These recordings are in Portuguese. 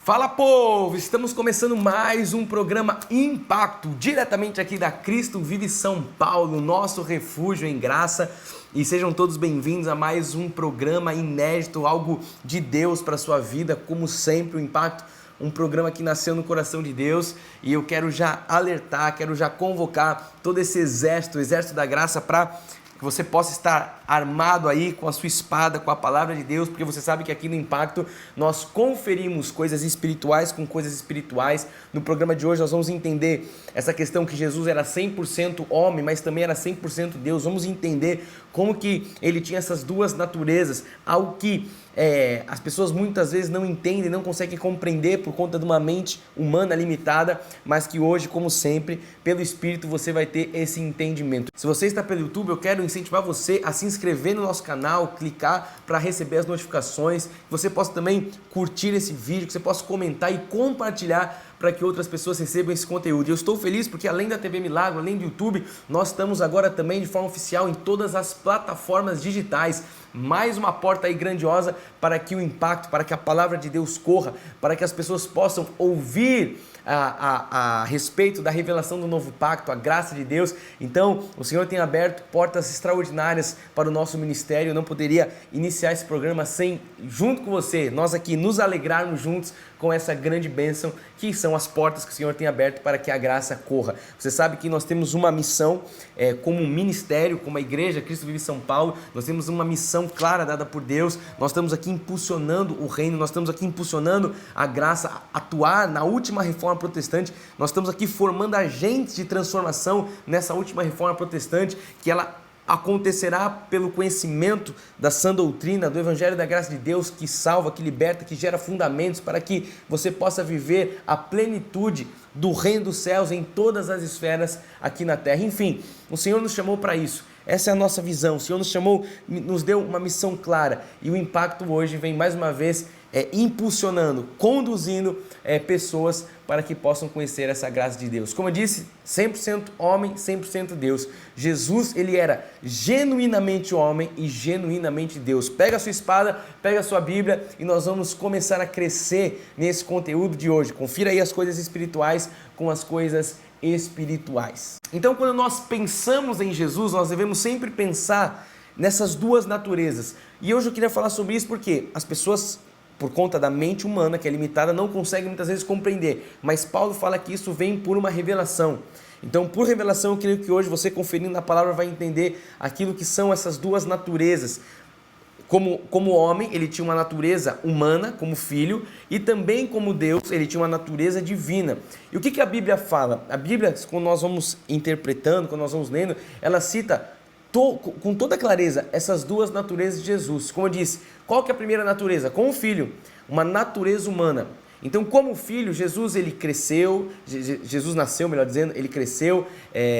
Fala, povo! Estamos começando mais um programa Impacto, diretamente aqui da Cristo Vive São Paulo, nosso refúgio em graça. E sejam todos bem-vindos a mais um programa inédito, algo de Deus para a sua vida, como sempre, o Impacto, um programa que nasceu no coração de Deus. E eu quero já alertar, quero já convocar todo esse exército, o exército da graça, para que você possa estar armado aí com a sua espada, com a palavra de Deus, porque você sabe que aqui no Impacto nós conferimos coisas espirituais com coisas espirituais. No programa de hoje nós vamos entender essa questão que Jesus era 100% homem, mas também era 100% Deus. Vamos entender como que ele tinha essas duas naturezas, algo que as pessoas muitas vezes não entendem, não conseguem compreender por conta de uma mente humana limitada, mas que hoje, como sempre, pelo Espírito você vai ter esse entendimento. Se você está pelo YouTube, eu quero incentivar você a se inscrever no nosso canal, clicar para receber as notificações, que você possa também curtir esse vídeo, que você possa comentar e compartilhar para que outras pessoas recebam esse conteúdo. E eu estou feliz porque além da TV Milagro, além do YouTube, nós estamos agora também de forma oficial em todas as plataformas digitais. Mais uma porta aí grandiosa para que o impacto, para que a palavra de Deus corra, para que as pessoas possam ouvir a respeito da revelação do novo pacto, a graça de Deus. Então, o Senhor tem aberto portas extraordinárias para o nosso ministério. Eu não poderia iniciar esse programa sem, junto com você, nós aqui nos alegrarmos juntos com essa grande bênção que são as portas que o Senhor tem aberto para que a graça corra. Você sabe que nós temos uma missão como um ministério, como a igreja Cristo Vive São Paulo. Nós temos uma missão clara dada por Deus. Nós estamos aqui impulsionando o reino, nós estamos aqui impulsionando a graça a atuar na última reforma protestante. Nós estamos aqui formando agentes de transformação nessa última reforma protestante, que ela acontecerá pelo conhecimento da sã doutrina, do Evangelho da graça de Deus, que salva, que liberta, que gera fundamentos para que você possa viver a plenitude do reino dos céus em todas as esferas aqui na terra. Enfim, o Senhor nos chamou para isso. Essa é a nossa visão. O Senhor nos chamou, nos deu uma missão clara, e o Impacto hoje vem mais uma vez impulsionando, conduzindo pessoas para que possam conhecer essa graça de Deus. Como eu disse, 100% homem, 100% Deus. Jesus, ele era genuinamente homem e genuinamente Deus. Pega a sua espada, pega a sua Bíblia e nós vamos começar a crescer nesse conteúdo de hoje. Confira aí as coisas espirituais com as coisas espirituais. Então, quando nós pensamos em Jesus, nós devemos sempre pensar nessas duas naturezas. E hoje eu queria falar sobre isso porque as pessoas, por conta da mente humana, que é limitada, não conseguem muitas vezes compreender. Mas Paulo fala que isso vem por uma revelação. Então, por revelação, eu creio que hoje você, conferindo a palavra, vai entender aquilo que são essas duas naturezas. Como homem, ele tinha uma natureza humana, como filho, e também como Deus, ele tinha uma natureza divina. E o que a Bíblia fala? A Bíblia, quando nós vamos interpretando, quando nós vamos lendo, ela cita com toda clareza essas duas naturezas de Jesus. Como eu disse, qual que é a primeira natureza? Como filho, uma natureza humana. Então, como filho, Jesus ele cresceu, Jesus nasceu, melhor dizendo, ele cresceu,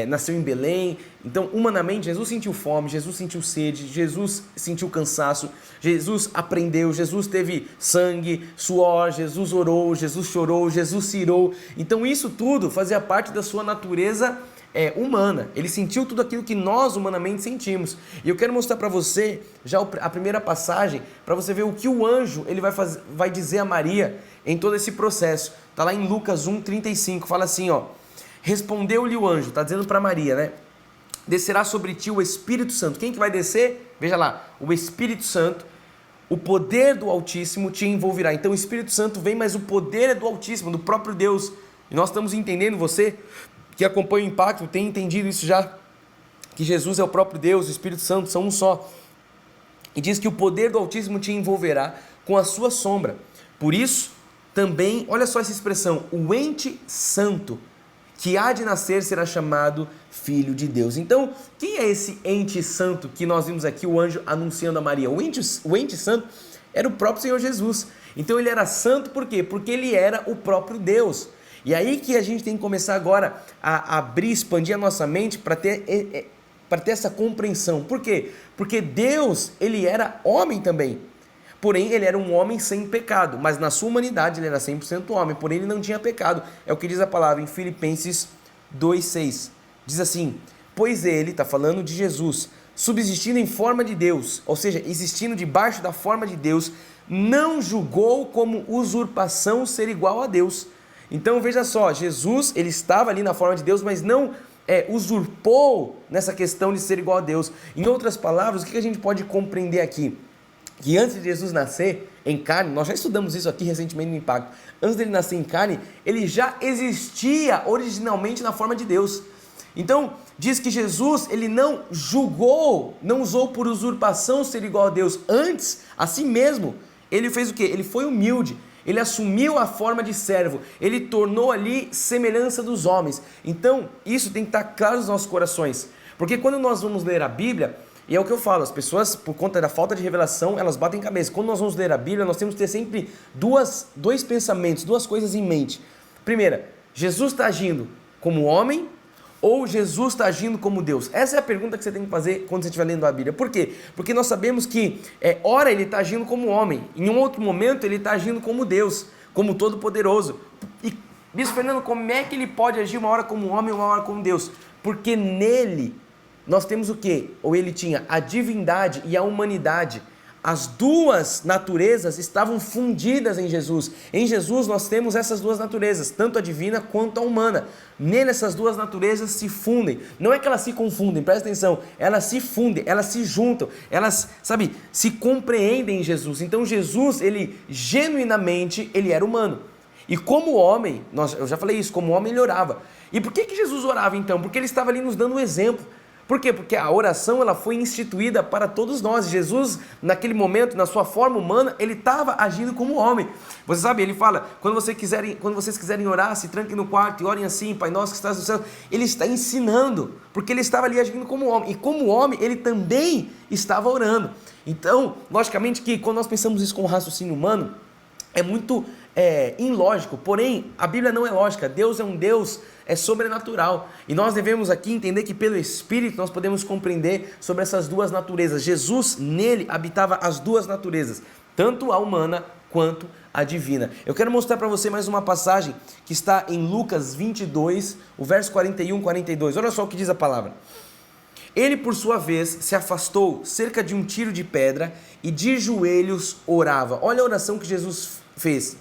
nasceu em Belém. Então, humanamente, Jesus sentiu fome, Jesus sentiu sede, Jesus sentiu cansaço, Jesus aprendeu, Jesus teve sangue, suor, Jesus orou, Jesus chorou, Jesus se irou. Então, isso tudo fazia parte da sua natureza humana. Ele sentiu tudo aquilo que nós humanamente sentimos. E eu quero mostrar para você já a primeira passagem, para você ver o que o anjo ele vai dizer a Maria em todo esse processo. Está lá em Lucas 1:35, fala assim, ó: respondeu-lhe o anjo, está dizendo para Maria, né? Descerá sobre ti o Espírito Santo. Quem que vai descer? Veja lá, o Espírito Santo. O poder do Altíssimo te envolverá. Então o Espírito Santo vem, mas o poder é do Altíssimo, do próprio Deus. E nós estamos entendendo, você que acompanha o Impacto tem entendido isso já, que Jesus é o próprio Deus, o Espírito Santo são um só. E diz que o poder do Altíssimo te envolverá com a sua sombra. Por isso, também, olha só essa expressão, o ente santo que há de nascer será chamado Filho de Deus. Então, quem é esse ente santo que nós vimos aqui o anjo anunciando a Maria? O ente santo era o próprio Senhor Jesus. Então ele era santo por quê? Porque ele era o próprio Deus. E aí que a gente tem que começar agora a abrir, expandir a nossa mente para ter essa compreensão. Por quê? Porque Deus, ele era homem também. Porém, ele era um homem sem pecado. Mas na sua humanidade, ele era 100% homem. Porém, ele não tinha pecado. É o que diz a palavra em Filipenses 2:6. Diz assim: pois ele, está falando de Jesus, subsistindo em forma de Deus, ou seja, existindo debaixo da forma de Deus, não julgou como usurpação ser igual a Deus. Então veja só, Jesus, ele estava ali na forma de Deus, mas não usurpou nessa questão de ser igual a Deus. Em outras palavras, o que a gente pode compreender aqui? Que antes de Jesus nascer em carne, nós já estudamos isso aqui recentemente no Impacto, antes dele nascer em carne, ele já existia originalmente na forma de Deus. Então, diz que Jesus, ele não julgou, não usou por usurpação ser igual a Deus. Antes, a si mesmo, ele fez o quê? Ele foi humilde, ele assumiu a forma de servo, ele tornou ali semelhança dos homens. Então, isso tem que estar claro nos nossos corações, porque quando nós vamos ler a Bíblia, e é o que eu falo, as pessoas, por conta da falta de revelação, elas batem cabeça. Quando nós vamos ler a Bíblia, nós temos que ter sempre dois pensamentos, duas coisas em mente. Primeira, Jesus está agindo como homem ou Jesus está agindo como Deus? Essa é a pergunta que você tem que fazer quando você estiver lendo a Bíblia. Por quê? Porque nós sabemos que, ora ele está agindo como homem, em um outro momento ele está agindo como Deus, como Todo-Poderoso. E diz Fernando, como é que ele pode agir uma hora como homem e uma hora como Deus? Porque nele nós temos o quê? Ou ele tinha a divindade e a humanidade. As duas naturezas estavam fundidas em Jesus. Em Jesus nós temos essas duas naturezas, tanto a divina quanto a humana. Nele essas duas naturezas se fundem. Não é que elas se confundem, presta atenção. Elas se fundem, elas se juntam, elas, se compreendem em Jesus. Então Jesus, ele genuinamente, ele era humano. E como homem, eu já falei isso, como homem ele orava. E por que Jesus orava então? Porque ele estava ali nos dando um exemplo. Por quê? Porque a oração ela foi instituída para todos nós. Jesus, naquele momento, na sua forma humana, ele estava agindo como homem. Você sabe, ele fala, quando vocês quiserem orar, se tranquem no quarto e orem assim, Pai nosso que estás no céu. Ele está ensinando, porque ele estava ali agindo como homem. E como homem, ele também estava orando. Então, logicamente que quando nós pensamos isso com o raciocínio humano, é muito ilógico, porém a Bíblia não é lógica. Deus é um Deus sobrenatural, e nós devemos aqui entender que pelo Espírito nós podemos compreender sobre essas duas naturezas. Jesus, nele habitava as duas naturezas, tanto a humana quanto a divina. Eu quero mostrar para você mais uma passagem que está em Lucas 22, o verso 41 e 42, olha só o que diz a palavra. Ele, por sua vez, se afastou cerca de um tiro de pedra e de joelhos orava. Olha a oração que Jesus fez.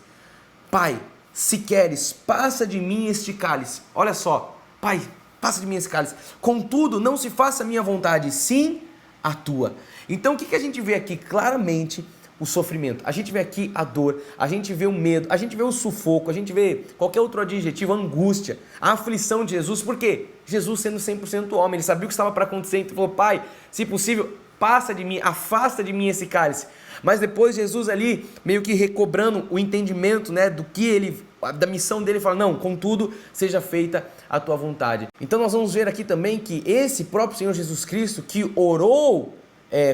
Pai, se queres, passa de mim este cálice. Olha só, Pai, passa de mim esse cálice. Contudo, não se faça a minha vontade, sim a tua. Então, o que a gente vê aqui? Claramente, o sofrimento. A gente vê aqui a dor, a gente vê o medo, a gente vê o sufoco, a gente vê qualquer outro adjetivo, a angústia, a aflição de Jesus. Por quê? Jesus sendo 100% homem, ele sabia o que estava para acontecer, então falou, Pai, se possível, passa de mim, afasta de mim esse cálice. Mas depois Jesus ali, meio que recobrando o entendimento, do que da missão dele, fala, não, contudo, seja feita a tua vontade. Então nós vamos ver aqui também que esse próprio Senhor Jesus Cristo, que orou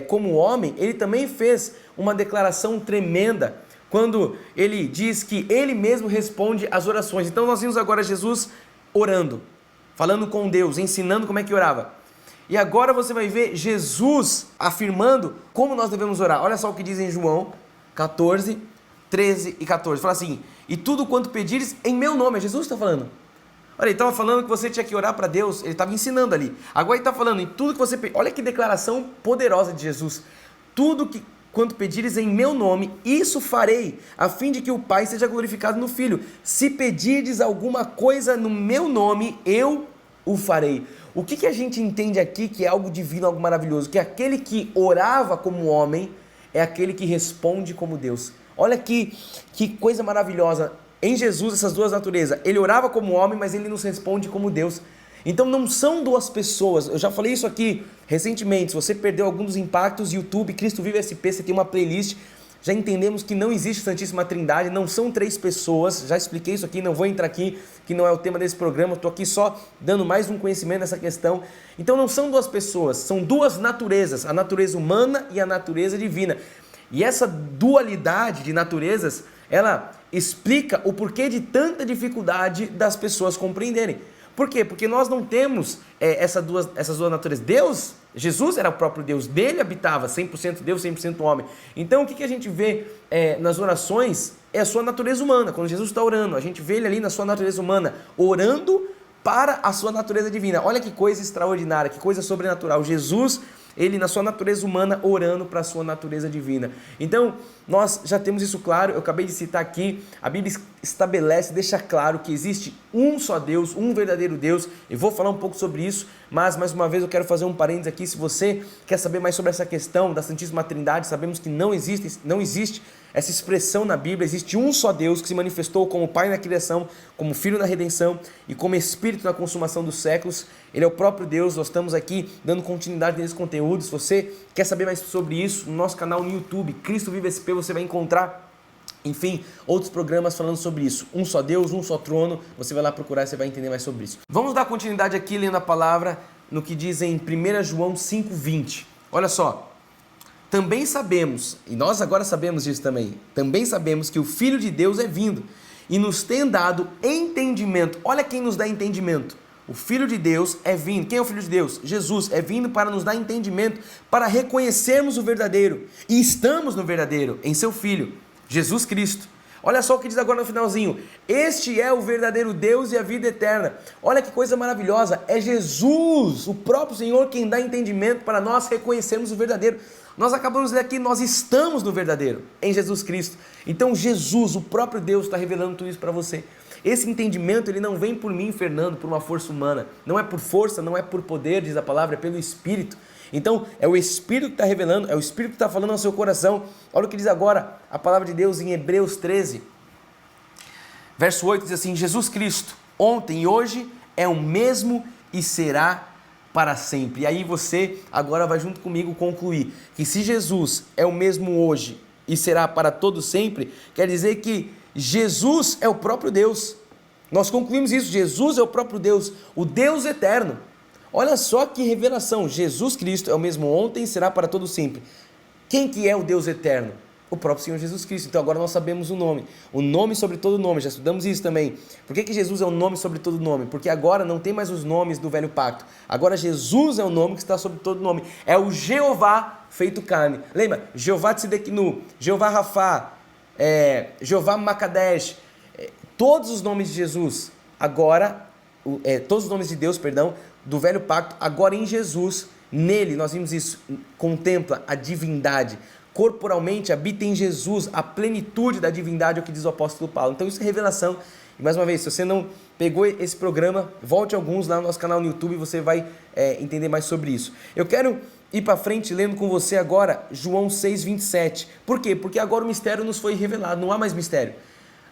como homem, ele também fez uma declaração tremenda, quando ele diz que ele mesmo responde às orações. Então nós vimos agora Jesus orando, falando com Deus, ensinando como é que orava. E agora você vai ver Jesus afirmando como nós devemos orar. Olha só o que diz em João 14, 13 e 14. Fala assim, e tudo quanto pedires em meu nome. Jesus está falando. Olha, ele estava falando que você tinha que orar para Deus. Ele estava ensinando ali. Agora ele está falando em tudo que você pedir. Olha que declaração poderosa de Jesus. Quanto pedires em meu nome, isso farei, a fim de que o Pai seja glorificado no Filho. Se pedirdes alguma coisa no meu nome, eu o farei. O que a gente entende aqui que é algo divino, algo maravilhoso? Que aquele que orava como homem é aquele que responde como Deus. Olha que coisa maravilhosa. Em Jesus, essas duas naturezas. Ele orava como homem, mas ele nos responde como Deus. Então não são duas pessoas. Eu já falei isso aqui recentemente. Se você perdeu algum dos impactos, YouTube, Cristo Vive SP, você tem uma playlist. Já entendemos que não existe Santíssima Trindade, não são três pessoas, já expliquei isso aqui, não vou entrar aqui, que não é o tema desse programa, estou aqui só dando mais um conhecimento nessa questão. Então não são duas pessoas, são duas naturezas, a natureza humana e a natureza divina. E essa dualidade de naturezas, ela explica o porquê de tanta dificuldade das pessoas compreenderem. Por quê? Porque nós não temos essas duas naturezas. Jesus era o próprio Deus, dele habitava 100% Deus, 100% homem. Então o que a gente vê nas orações é a sua natureza humana. Quando Jesus está orando, a gente vê ele ali na sua natureza humana, orando para a sua natureza divina. Olha que coisa extraordinária, que coisa sobrenatural. Jesus ele na sua natureza humana orando para a sua natureza divina. Então, nós já temos isso claro, eu acabei de citar aqui, a Bíblia estabelece, deixa claro que existe um só Deus, um verdadeiro Deus. Eu vou falar um pouco sobre isso, mas mais uma vez eu quero fazer um parênteses aqui. Se você quer saber mais sobre essa questão da Santíssima Trindade, sabemos que não existe essa expressão na Bíblia. Existe um só Deus que se manifestou como Pai na criação, como Filho na redenção e como Espírito na consumação dos séculos. Ele é o próprio Deus. Nós estamos aqui dando continuidade nesse conteúdo. Se você quer saber mais sobre isso, no nosso canal no YouTube, Cristo Vive SP, você vai encontrar, enfim, outros programas falando sobre isso. Um só Deus, um só trono. Você vai lá procurar e você vai entender mais sobre isso. Vamos dar continuidade aqui lendo a palavra no que diz em 1 João 5,20. Olha só. Também sabemos, e nós agora sabemos disso também sabemos que o Filho de Deus é vindo e nos tem dado entendimento. Olha quem nos dá entendimento. O Filho de Deus é vindo. Quem é o Filho de Deus? Jesus é vindo para nos dar entendimento, para reconhecermos o verdadeiro. E estamos no verdadeiro, em seu Filho, Jesus Cristo. Olha só o que diz agora no finalzinho. Este é o verdadeiro Deus e a vida eterna. Olha que coisa maravilhosa. É Jesus, o próprio Senhor, quem dá entendimento para nós reconhecermos o verdadeiro. Nós acabamos de ler aqui, nós estamos no verdadeiro, em Jesus Cristo. Então Jesus, o próprio Deus, está revelando tudo isso para você. Esse entendimento, ele não vem por mim, Fernando, por uma força humana. Não é por força, não é por poder, diz a palavra, é pelo Espírito. Então, é o Espírito que está revelando, é o Espírito que está falando ao seu coração. Olha o que diz agora a palavra de Deus em Hebreus 13. Verso 8 diz assim: Jesus Cristo, ontem e hoje, é o mesmo e será para sempre. E aí você agora vai junto comigo concluir que se Jesus é o mesmo hoje e será para todo sempre, quer dizer que Jesus é o próprio Deus. Nós concluímos isso, Jesus é o próprio Deus, o Deus eterno. Olha só que revelação, Jesus Cristo é o mesmo ontem e será para todo sempre. Quem que é o Deus eterno? O próprio Senhor Jesus Cristo. Então agora nós sabemos o nome sobre todo nome, já estudamos isso também. Por que Jesus é o nome sobre todo nome? Porque agora não tem mais os nomes do velho pacto, agora Jesus é o nome que está sobre todo nome, é o Jeová feito carne. Lembra? Jeová Tsidekinu, Jeová Rafá, Jeová Makadesh, todos os nomes de Jesus, agora, todos os nomes de Deus, perdão, do velho pacto, agora em Jesus, nele, nós vimos isso, contempla a divindade, corporalmente habita em Jesus a plenitude da divindade, é o que diz o apóstolo Paulo. Então isso é revelação. E mais uma vez, se você não pegou esse programa, volte alguns lá no nosso canal no YouTube e você vai entender mais sobre isso. Eu quero ir para frente lendo com você agora João 6,27. Por quê? Porque agora o mistério nos foi revelado, não há mais mistério.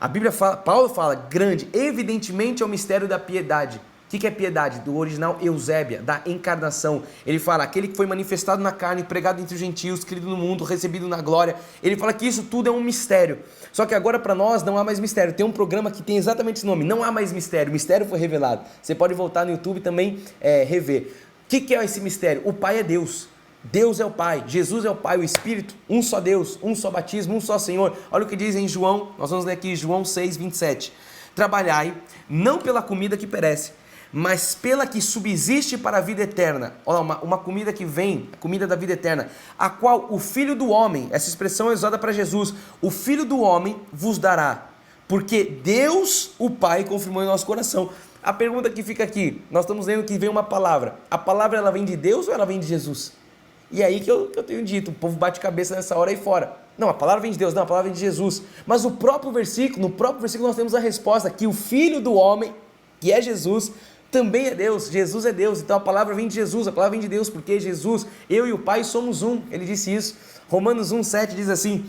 A Bíblia fala, Paulo fala, grande, evidentemente é o mistério da piedade. O que é piedade? Do original Eusébia, da encarnação. Ele fala, aquele que foi manifestado na carne, pregado entre os gentios, querido no mundo, recebido na glória. Ele fala que isso tudo é um mistério. Só que agora para nós não há mais mistério. Tem um programa que tem exatamente esse nome, não há mais mistério. O mistério foi revelado. Você pode voltar no YouTube e também rever. O que é esse mistério? O Pai é Deus. Deus é o Pai, Jesus é o Pai, o Espírito, um só Deus, um só batismo, um só Senhor. Olha o que diz em João, nós vamos ler aqui João 6,27. Trabalhai, não pela comida que perece, mas pela que subsiste para a vida eterna. Olha, uma comida que vem, a comida da vida eterna, a qual o Filho do Homem, essa expressão é usada para Jesus, o Filho do Homem vos dará, porque Deus, o Pai, confirmou em nosso coração. A pergunta que fica aqui, nós estamos lendo que vem uma palavra, a palavra ela vem de Deus ou ela vem de Jesus? E aí que eu tenho dito, o povo bate cabeça nessa hora aí fora. Não, a palavra vem de Deus, não, a palavra vem de Jesus. Mas no próprio versículo nós temos a resposta, que o Filho do Homem, que é Jesus, também é Deus, Jesus é Deus. Então a palavra vem de Jesus, a palavra vem de Deus, porque Jesus, eu e o Pai somos um. Ele disse isso. Romanos 1,7 diz assim: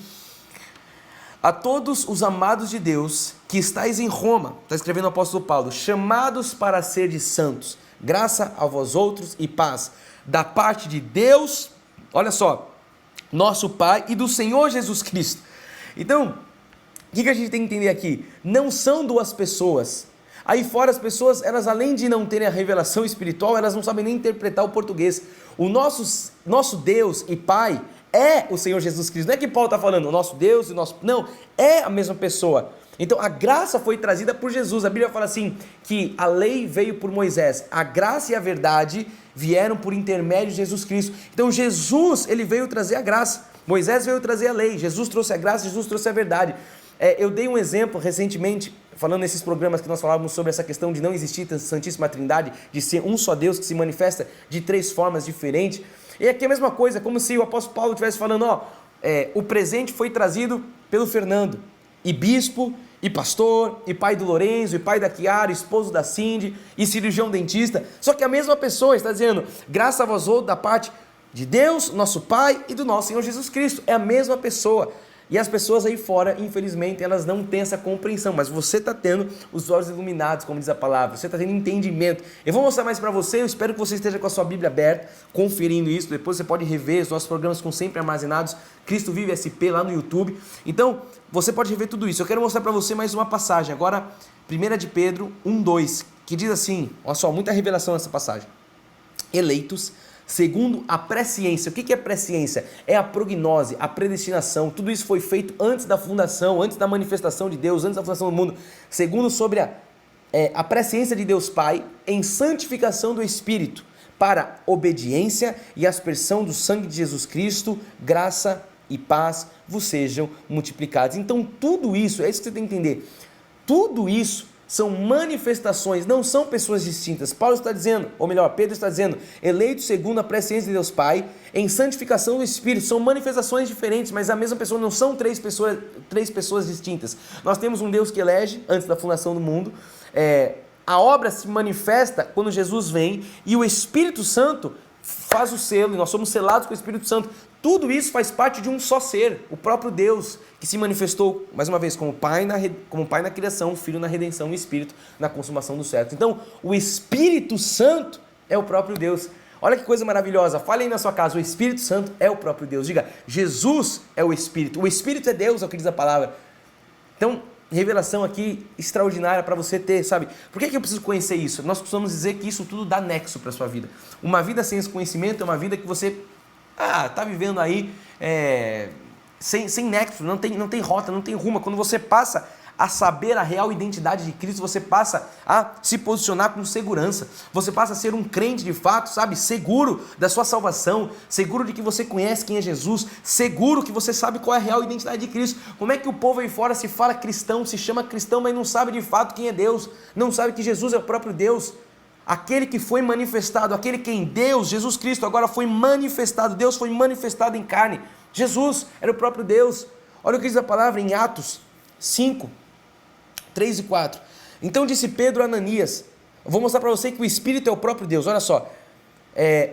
a todos os amados de Deus que estáis em Roma, está escrevendo o apóstolo Paulo, chamados para ser de santos, graça a vós outros e paz, da parte de Deus, olha só, nosso Pai e do Senhor Jesus Cristo. Então, o que a gente tem que entender aqui? Não são duas pessoas. Aí fora as pessoas, elas além de não terem a revelação espiritual, elas não sabem nem interpretar o português. O nosso Deus e Pai é o Senhor Jesus Cristo. Não é que Paulo está falando, o nosso Deus e o nosso... Não, é a mesma pessoa. Então a graça foi trazida por Jesus. A Bíblia fala assim, que a lei veio por Moisés, a graça e a verdade vieram por intermédio de Jesus Cristo. Então Jesus, ele veio trazer a graça, Moisés veio trazer a lei, Jesus trouxe a graça, Jesus trouxe a verdade. Eu dei um exemplo recentemente, falando nesses programas que nós falávamos sobre essa questão de não existir a Santíssima Trindade, de ser um só Deus que se manifesta de três formas diferentes. E aqui é a mesma coisa, como se o apóstolo Paulo estivesse falando, o presente foi trazido pelo Fernando, e bispo, e pastor, e pai do Lorenzo, e pai da Chiara, esposo da Cindy, e cirurgião dentista. Só que a mesma pessoa está dizendo, graças a vós outros da parte de Deus, nosso Pai, e do nosso Senhor Jesus Cristo. É a mesma pessoa. E as pessoas aí fora, infelizmente, elas não têm essa compreensão, mas você está tendo os olhos iluminados, como diz a palavra, você está tendo entendimento. Eu vou mostrar mais para você, eu espero que você esteja com a sua Bíblia aberta, conferindo isso, depois você pode rever, os nossos programas ficam sempre armazenados, Cristo Vive SP lá no YouTube, então você pode rever tudo isso. Eu quero mostrar para você mais uma passagem, agora 1 de Pedro 1:2, que diz assim, olha só, muita revelação nessa passagem, eleitos segundo a presciência. O que é presciência? É a prognose, a predestinação. Tudo isso foi feito antes da fundação, antes da manifestação de Deus, antes da fundação do mundo. Segundo sobre a presciência de Deus Pai, em santificação do Espírito, para obediência e aspersão do sangue de Jesus Cristo, graça e paz vos sejam multiplicados. Então tudo isso, é isso que você tem que entender. Tudo isso são manifestações, não são pessoas distintas. Paulo está dizendo, ou melhor, Pedro está dizendo, eleitos segundo a presciência de Deus Pai, em santificação do Espírito. São manifestações diferentes, mas a mesma pessoa, não são três pessoas distintas. Nós temos um Deus que elege antes da fundação do mundo. A obra se manifesta quando Jesus vem e o Espírito Santo faz o selo, e nós somos selados com o Espírito Santo. Tudo isso faz parte de um só ser, o próprio Deus, que se manifestou, mais uma vez, como Pai na criação, o Filho na redenção e o Espírito na consumação do século. Então, o Espírito Santo é o próprio Deus. Olha que coisa maravilhosa, fale aí na sua casa, o Espírito Santo é o próprio Deus. Diga, Jesus é o Espírito é Deus, é o que diz a palavra. Então, revelação aqui extraordinária para você ter, sabe? Por que eu preciso conhecer isso? Nós costumamos dizer que isso tudo dá nexo para a sua vida. Uma vida sem esse conhecimento é uma vida que você está vivendo aí sem nexo, não tem rota, não tem rumo. Quando você passa a saber a real identidade de Cristo, você passa a se posicionar com segurança, você passa a ser um crente de fato, sabe, seguro da sua salvação, seguro de que você conhece quem é Jesus, seguro que você sabe qual é a real identidade de Cristo. Como é que o povo aí fora se fala cristão, se chama cristão, mas não sabe de fato quem é Deus, não sabe que Jesus é o próprio Deus, aquele que foi manifestado, aquele que em Deus, Jesus Cristo agora foi manifestado, Deus foi manifestado em carne, Jesus era o próprio Deus. Olha o que diz a palavra em Atos 5, 3 e 4. Então disse Pedro a Ananias, eu vou mostrar para você que o Espírito é o próprio Deus, olha só,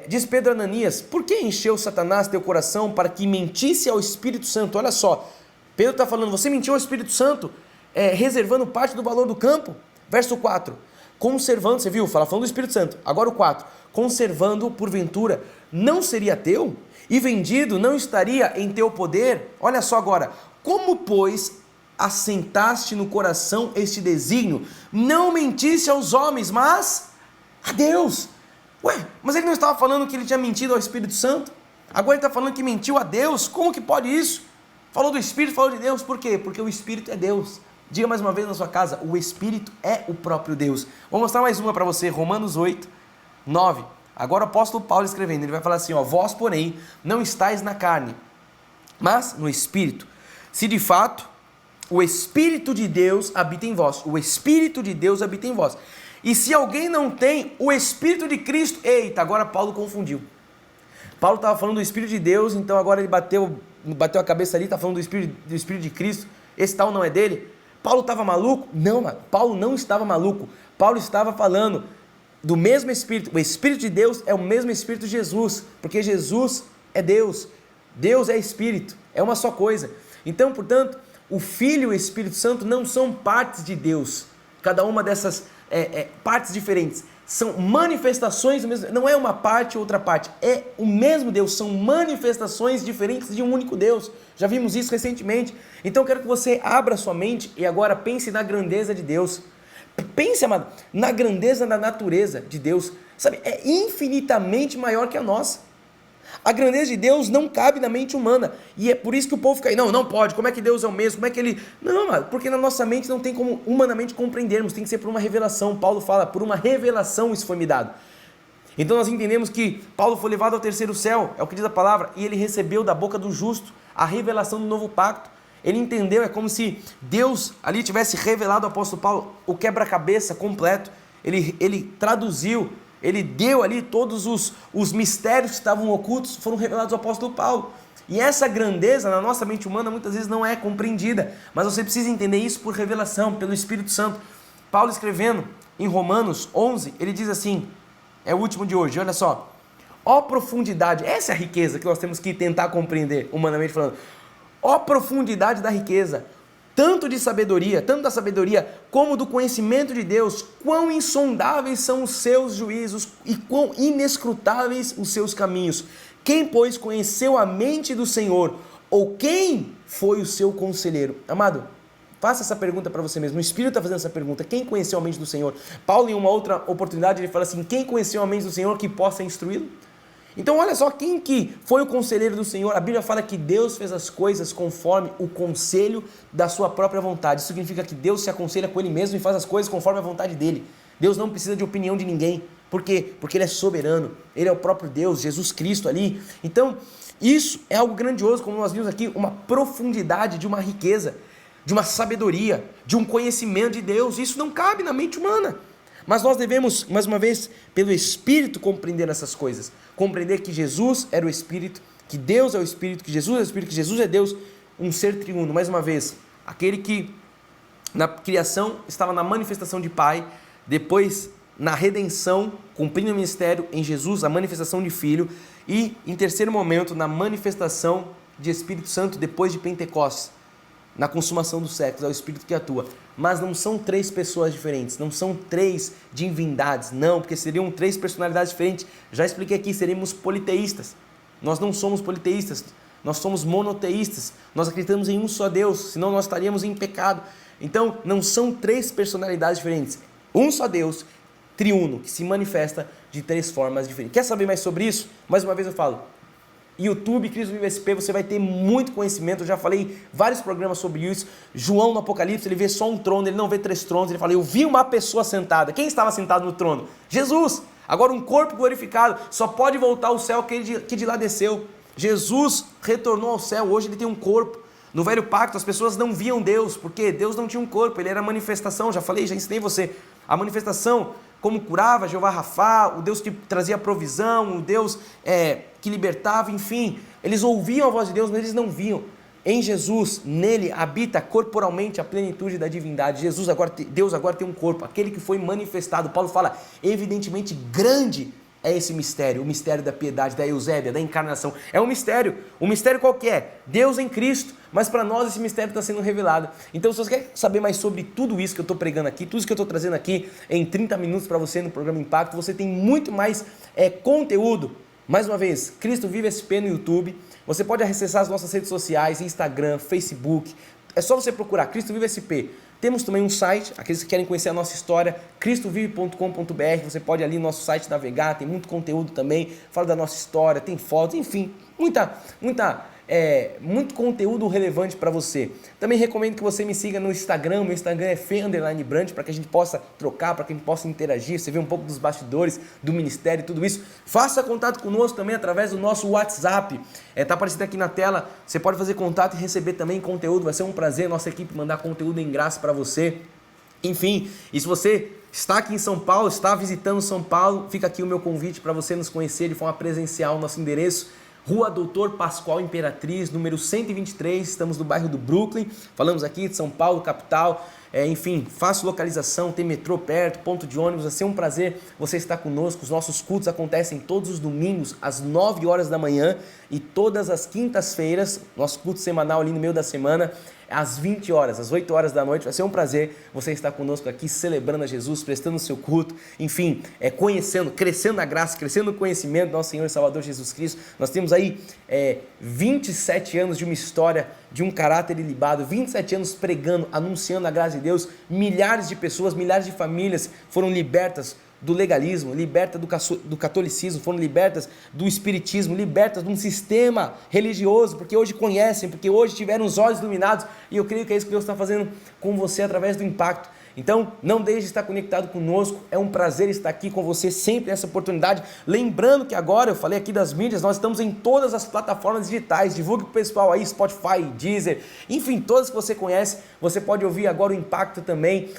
diz Pedro a Ananias, por que encheu Satanás teu coração para que mentisse ao Espírito Santo? Olha só, Pedro está falando, você mentiu ao Espírito Santo, reservando parte do valor do campo. Verso 4, conservando, você viu, falando do Espírito Santo. Agora o 4, conservando porventura, não seria teu? E vendido não estaria em teu poder? Olha só agora, como pois assentaste no coração este desígnio, não mentisse aos homens, mas a Deus. Mas ele não estava falando que ele tinha mentido ao Espírito Santo? Agora ele está falando que mentiu a Deus? Como que pode isso? Falou do Espírito, falou de Deus, por quê? Porque o Espírito é Deus. Diga mais uma vez na sua casa, o Espírito é o próprio Deus. Vou mostrar mais uma para você, Romanos 8, 9. Agora o apóstolo Paulo escrevendo, ele vai falar assim, vós porém não estáis na carne, mas no Espírito, se de fato o Espírito de Deus habita em vós. O Espírito de Deus habita em vós. E se alguém não tem o Espírito de Cristo... Eita, agora Paulo confundiu. Paulo estava falando do Espírito de Deus, então agora ele bateu a cabeça ali, está falando do Espírito de Cristo. Esse tal não é dele? Paulo estava maluco? Não, mano, Paulo não estava maluco. Paulo estava falando do mesmo Espírito. O Espírito de Deus é o mesmo Espírito de Jesus, porque Jesus é Deus. Deus é Espírito, é uma só coisa. Então, portanto, o Filho e o Espírito Santo não são partes de Deus, cada uma dessas partes diferentes, são manifestações do mesmo, não é uma parte ou outra parte, é o mesmo Deus, são manifestações diferentes de um único Deus, já vimos isso recentemente. Então eu quero que você abra sua mente e agora pense na grandeza de Deus, pense, amado, na grandeza da natureza de Deus, sabe, é infinitamente maior que a nossa. A grandeza de Deus não cabe na mente humana, e é por isso que o povo fica aí, não pode, como é que Deus é o mesmo, como é que ele... Não, mano, porque na nossa mente não tem como humanamente compreendermos, tem que ser por uma revelação. Paulo fala, por uma revelação isso foi me dado. Então nós entendemos que Paulo foi levado ao terceiro céu, é o que diz a palavra, e ele recebeu da boca do justo a revelação do novo pacto. Ele entendeu, é como se Deus ali tivesse revelado ao apóstolo Paulo o quebra-cabeça completo, ele traduziu ele deu ali todos os mistérios que estavam ocultos, foram revelados ao apóstolo Paulo. E essa grandeza na nossa mente humana muitas vezes não é compreendida, mas você precisa entender isso por revelação, pelo Espírito Santo. Paulo escrevendo em Romanos 11, ele diz assim, é o último de hoje, olha só: ó profundidade, essa é a riqueza que nós temos que tentar compreender, humanamente falando. Ó profundidade da riqueza, tanto da sabedoria, como do conhecimento de Deus, quão insondáveis são os seus juízos e quão inescrutáveis os seus caminhos. Quem, pois, conheceu a mente do Senhor, ou quem foi o seu conselheiro? Amado, faça essa pergunta para você mesmo. O Espírito está fazendo essa pergunta. Quem conheceu a mente do Senhor? Paulo, em uma outra oportunidade, ele fala assim: quem conheceu a mente do Senhor que possa instruí-lo? Então olha só, quem que foi o conselheiro do Senhor? A Bíblia fala que Deus fez as coisas conforme o conselho da sua própria vontade. Isso significa que Deus se aconselha com Ele mesmo e faz as coisas conforme a vontade dEle. Deus não precisa de opinião de ninguém. Por quê? Porque Ele é soberano. Ele é o próprio Deus, Jesus Cristo ali. Então isso é algo grandioso, como nós vimos aqui, uma profundidade de uma riqueza, de uma sabedoria, de um conhecimento de Deus. Isso não cabe na mente humana. Mas nós devemos, mais uma vez, pelo Espírito compreender essas coisas. Compreender que Jesus era o Espírito, que Deus é o Espírito, que Jesus é o Espírito, que Jesus é Deus, um ser triuno. Mais uma vez, aquele que na criação estava na manifestação de Pai, depois na redenção, cumprindo o ministério em Jesus, a manifestação de Filho, e em terceiro momento, na manifestação de Espírito Santo, depois de Pentecostes, na consumação dos séculos, é o Espírito que atua. Mas não são três pessoas diferentes, não são três divindades, não, porque seriam três personalidades diferentes. Já expliquei aqui, seríamos politeístas. Nós não somos politeístas, nós somos monoteístas, nós acreditamos em um só Deus, senão nós estaríamos em pecado. Então, não são três personalidades diferentes, um só Deus, triuno, que se manifesta de três formas diferentes. Quer saber mais sobre isso? Mais uma vez eu falo, YouTube, Cristo Vive SP, você vai ter muito conhecimento. Eu já falei vários programas sobre isso. João no Apocalipse, ele vê só um trono, ele não vê três tronos. Ele fala: eu vi uma pessoa sentada. Quem estava sentado no trono? Jesus. Agora um corpo glorificado, só pode voltar ao céu que de lá desceu. Jesus retornou ao céu, hoje ele tem um corpo. No Velho Pacto as pessoas não viam Deus, porque Deus não tinha um corpo, ele era a manifestação. Já falei, já ensinei você. A manifestação, como curava, Jeová Rafá, o Deus que trazia provisão, o Deus que libertava, enfim. Eles ouviam a voz de Deus, mas eles não viam. Em Jesus, nele habita corporalmente a plenitude da divindade. Deus agora tem um corpo, aquele que foi manifestado. Paulo fala, evidentemente grande é esse mistério, o mistério da piedade, da eusébia, da encarnação. É um mistério. O mistério qual que é? Deus em Cristo. Mas para nós esse mistério está sendo revelado. Então, se você quer saber mais sobre tudo isso que eu estou pregando aqui, tudo isso que eu estou trazendo aqui em 30 minutos para você no programa Impacto, você tem muito mais conteúdo. Mais uma vez, Cristo Vive SP no YouTube. Você pode acessar as nossas redes sociais, Instagram, Facebook. É só você procurar Cristo Vive SP. Temos também um site, aqueles que querem conhecer a nossa história, cristovive.com.br. Você pode ali no nosso site navegar, tem muito conteúdo também, fala da nossa história, tem fotos, enfim, muito conteúdo relevante para você. Também recomendo que você me siga no Instagram. Meu Instagram é Fê_Brant, para que a gente possa trocar, para que a gente possa interagir, você vê um pouco dos bastidores do ministério e tudo isso. Faça contato conosco também através do nosso WhatsApp. Tá aparecendo aqui na tela, você pode fazer contato e receber também conteúdo. Vai ser um prazer nossa equipe mandar conteúdo em graça para você. Enfim, e se você está aqui em São Paulo, está visitando São Paulo, fica aqui o meu convite para você nos conhecer de forma presencial. Nosso endereço: Rua Doutor Pascoal Imperatriz, número 123, estamos no bairro do Brooklyn, falamos aqui de São Paulo, capital. Enfim, fácil localização, tem metrô perto, ponto de ônibus. Vai ser um prazer você estar conosco. Os nossos cultos acontecem todos os domingos às 9 horas da manhã e todas as quintas-feiras, nosso culto semanal ali no meio da semana, às 20 horas, às 8 horas da noite. Vai ser um prazer você estar conosco aqui, celebrando a Jesus, prestando o seu culto, enfim, conhecendo, crescendo na graça, crescendo no conhecimento do nosso Senhor e Salvador Jesus Cristo. Nós temos aí 27 anos de uma história, de um caráter ilibado, 27 anos pregando, anunciando a graça de Deus. Milhares de pessoas, milhares de famílias foram libertas do legalismo, libertas do catolicismo, foram libertas do espiritismo, libertas de um sistema religioso, porque hoje conhecem, porque hoje tiveram os olhos iluminados, e eu creio que é isso que Deus está fazendo com você através do Impacto. Então, não deixe de estar conectado conosco, é um prazer estar aqui com você sempre nessa oportunidade. Lembrando que agora, eu falei aqui das mídias, nós estamos em todas as plataformas digitais, divulgue pro pessoal aí, Spotify, Deezer, enfim, todas que você conhece, você pode ouvir agora o Impacto também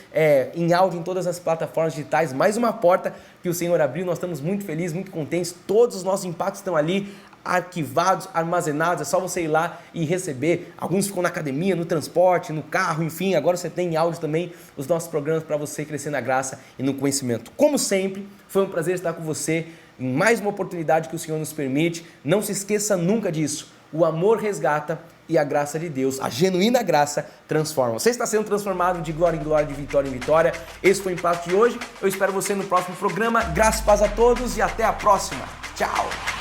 em áudio em todas as plataformas digitais, mais uma porta que o Senhor abriu, nós estamos muito felizes, muito contentes, todos os nossos impactos estão ali, arquivados, armazenados, é só você ir lá e receber. Alguns ficam na academia, no transporte, no carro, enfim, agora você tem em áudio também os nossos programas para você crescer na graça e no conhecimento. Como sempre, foi um prazer estar com você em mais uma oportunidade que o Senhor nos permite. Não se esqueça nunca disso, o amor resgata e a graça de Deus, a genuína graça, transforma. Você está sendo transformado de glória em glória, de vitória em vitória. Esse foi o Impacto de hoje, eu espero você no próximo programa. Graça e paz a todos e até a próxima. Tchau!